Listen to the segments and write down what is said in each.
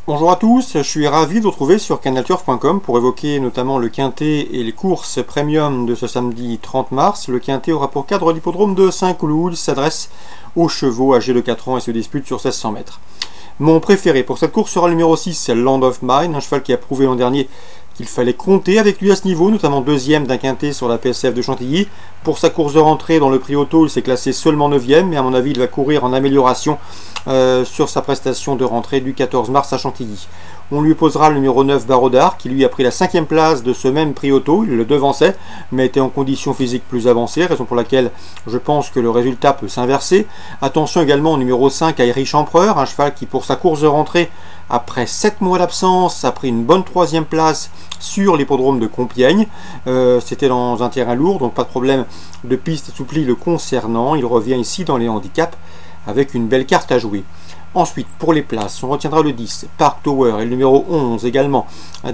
Bonjour à tous, je suis ravi de vous retrouver sur canalturf.com pour évoquer notamment le quintet et les courses premium de ce samedi 30 mars. Le quintet aura pour cadre l'hippodrome de Saint-Cloud. Il s'adresse aux chevaux âgés de 4 ans et se dispute sur 1600 mètres. Mon préféré pour cette course sera le numéro 6, c'est Land of Mine, un cheval qui a prouvé l'an dernier qu'il fallait compter avec lui à ce niveau, notamment deuxième d'un quintet sur la PSF de Chantilly. Pour sa course de rentrée dans le prix auto, il s'est classé seulement 9e, mais à mon avis il va courir en amélioration sur sa prestation de rentrée du 14 mars à Chantilly. On lui posera le numéro 9 Barodard, qui lui a pris la 5e place de ce même prix auto. Il le devançait, mais était en condition physique plus avancée, raison pour laquelle je pense que le résultat peut s'inverser. Attention également au numéro 5 Irish Emperor, un cheval qui pour sa course de rentrée, après 7 mois d'absence, a pris une bonne 3e place sur l'hippodrome de Compiègne. C'était dans un terrain lourd, donc pas de problème de piste assouplie le concernant. Il revient ici dans les handicaps avec une belle carte à jouer. Ensuite, pour les places, on retiendra le 10, Park Tower, et le numéro 11 également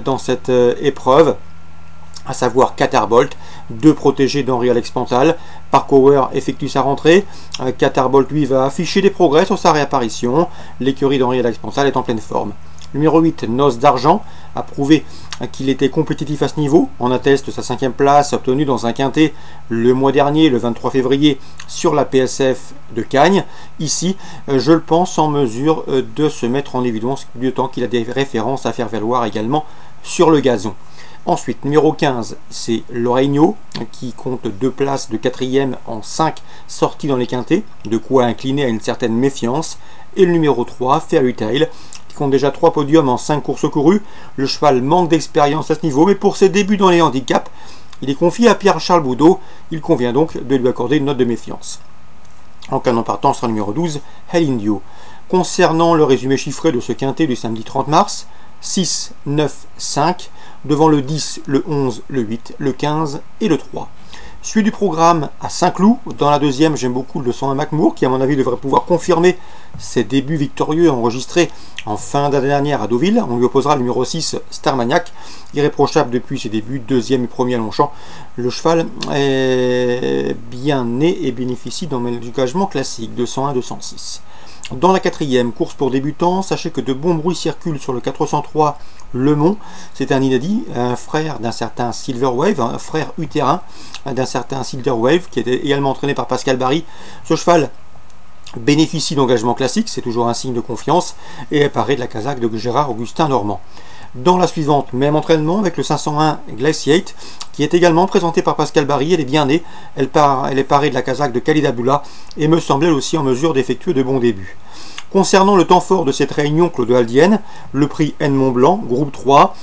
dans cette épreuve, à savoir Catarbolt, deux protégés d'Henri Alex Pantal. Park Tower effectue sa rentrée, Catarbolt lui va afficher des progrès sur sa réapparition, l'écurie d'Henri Alex Pantal est en pleine forme. Numéro 8, Noce d'Argent, a prouvé qu'il était compétitif à ce niveau. On atteste sa 5e place obtenue dans un quintet le mois dernier, le 23 février, sur la PSF de Cagnes. Ici, je le pense en mesure de se mettre en évidence, d'autant qu'il a des références à faire valoir également sur le gazon. Ensuite, numéro 15, c'est Lorraino, qui compte 2 places de 4e en 5 sorties dans les quintets, de quoi incliner à une certaine méfiance. Et le numéro 3, Fairy Tail, qui compte déjà 3 podiums en 5 courses courues. Le cheval manque d'expérience à ce niveau, mais pour ses débuts dans les handicaps, il est confié à Pierre-Charles Boudot. Il convient donc de lui accorder une note de méfiance. En cas d'en partant sera le numéro 12, Hell Indio. Concernant le résumé chiffré de ce quintet du samedi 30 mars, 6, 9, 5, devant le 10, le 11, le 8, le 15 et le 3. Suite du programme à Saint-Cloud. Dans la deuxième, j'aime beaucoup le 101 McMoor, qui à mon avis devrait pouvoir confirmer ses débuts victorieux enregistrés en fin d'année dernière à Deauville. On lui opposera le numéro 6, Starmaniac, irréprochable depuis ses débuts, deuxième et premier à Longchamp. Le cheval est bien né et bénéficie d'un engagement classique de 101-206. Dans la quatrième, course pour débutants, sachez que de bons bruits circulent sur le 403 Le Mont. C'est un inédit, un frère d'un certain Silver Wave, un frère utérin d'un certain Silver Wave, qui était également entraîné par Pascal Barry. Ce cheval bénéficie d'engagement classique, c'est toujours un signe de confiance, et est paré de la casaque de Gérard Augustin Normand. Dans la suivante, même entraînement avec le 501 Glaciate, qui est également présenté par Pascal Barry. Elle est bien née, elle est parée de la casaque de Khalid Abdullah et me semble elle aussi en mesure d'effectuer de bons débuts. Concernant le temps fort de cette réunion Claude-Aldienne, le prix N Mont Blanc, groupe 3,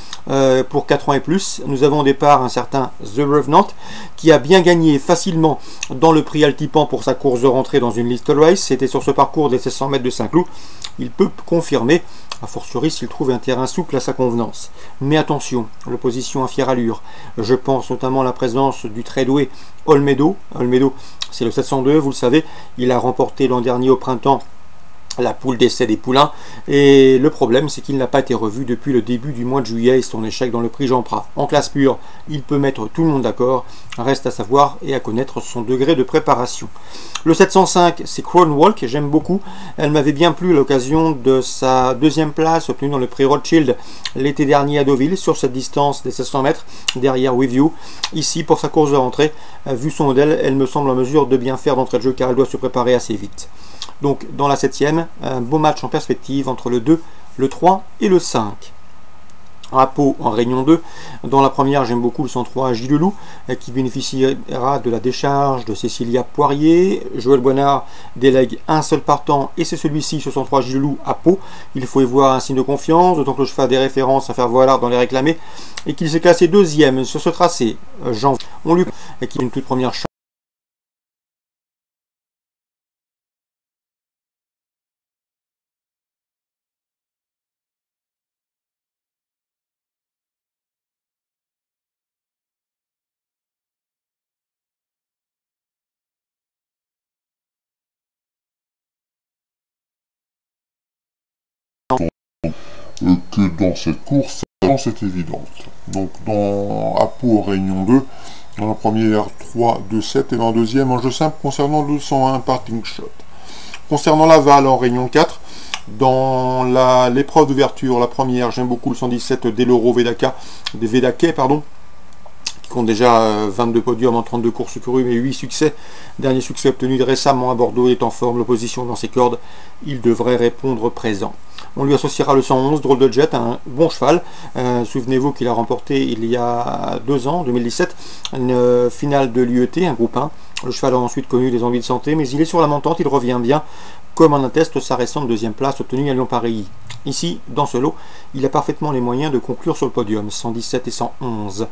pour 4 ans et plus, nous avons au départ un certain The Revenant qui a bien gagné facilement dans le prix Altipan pour sa course de rentrée dans une list race. C'était sur ce parcours des 1600 mètres de Saint-Cloud. Il peut confirmer, a fortiori s'il trouve un terrain souple à sa convenance. Mais attention, l'opposition à fière allure. Je pense notamment à la présence du très doué Olmedo. Olmedo, c'est le 702, vous le savez, il a remporté l'an dernier au printemps la poule d'essai des poulains, et le problème c'est qu'il n'a pas été revu depuis le début du mois de juillet et son échec dans le prix Jean Prat. En classe pure, il peut mettre tout le monde d'accord, reste à savoir et à connaître son degré de préparation. Le 705, c'est Crown Walk, j'aime beaucoup, elle m'avait bien plu à l'occasion de sa 2e place obtenue dans le prix Rothschild l'été dernier à Deauville, sur cette distance des 1600 mètres, derrière With You. Ici, pour sa course de rentrée, vu son modèle, elle me semble en mesure de bien faire d'entrée de jeu car elle doit se préparer assez vite. Donc dans la 7e, un beau match en perspective entre le 2, le 3 et le 5. À Pau en Réunion 2, dans la première j'aime beaucoup le 103 Gilles qui bénéficiera de la décharge de Cécilia Poirier. Joël Boinard délègue un seul partant et c'est celui-ci, ce 103 Gilles à Pau. Il faut y voir un signe de confiance, d'autant que le cheval a des références à faire valoir dans les réclamés et qu'il s'est classé 2e sur ce tracé. On lui et qui a une toute première chance. Que dans cette course, c'est évidente. Donc à Pau, Réunion 2, dans la première 3, 2, 7 et dans la deuxième enjeu simple concernant le 101 Parting Shot. Concernant Laval en Réunion 4, Dans l'épreuve d'ouverture, la première, j'aime beaucoup le 117 Deloro Vedake, pardon, qui compte déjà 22 podiums en 32 courses courues, mais 8 succès. Dernier succès obtenu récemment à Bordeaux, il est en forme, l'opposition dans ses cordes, il devrait répondre présent. On lui associera le 111, Drôle de Jet, un bon cheval. Souvenez-vous qu'il a remporté il y a 2 ans, 2017, une finale de l'UET, un groupe 1. Le cheval a ensuite connu des envies de santé, mais il est sur la montante, il revient bien, comme en atteste sa récente deuxième place obtenue à Lyon-Paris. Ici, dans ce lot, il a parfaitement les moyens de conclure sur le podium, 117 et 111.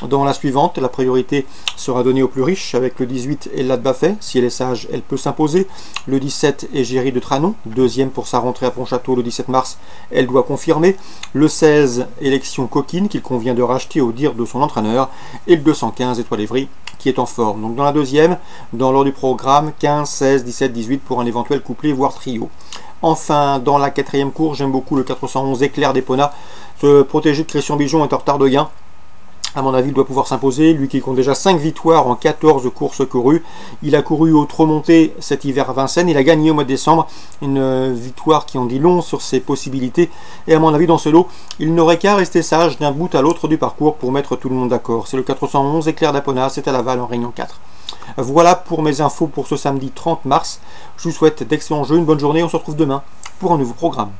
Dans la suivante, la priorité sera donnée aux plus riches, avec le 18 et Ladbafet. Si elle est sage, elle peut s'imposer. Le 17 est Géry de Tranon, deuxième pour sa rentrée à Pontchâteau le 17 mars, elle doit confirmer. Le 16, Élection Coquine, qu'il convient de racheter au dire de son entraîneur. Et le 215, Étoile Évry, qui est en forme. Donc dans la deuxième, dans l'ordre du programme, 15, 16, 17, 18 pour un éventuel couplet, voire trio. Enfin, dans la quatrième course, j'aime beaucoup le 411 Éclair d'Epona. Ce protégé de Christian Bijon est en retard de gain. À mon avis, il doit pouvoir s'imposer. Lui qui compte déjà 5 victoires en 14 courses courues. Il a couru au Trot Monté cet hiver à Vincennes. Il a gagné au mois de décembre. Une victoire qui en dit long sur ses possibilités. Et à mon avis, dans ce lot, il n'aurait qu'à rester sage d'un bout à l'autre du parcours pour mettre tout le monde d'accord. C'est le 411 Éclair d'Epona. C'est à Laval en Réunion 4. Voilà pour mes infos pour ce samedi 30 mars. Je vous souhaite d'excellents jeux, une bonne journée. On se retrouve demain pour un nouveau programme.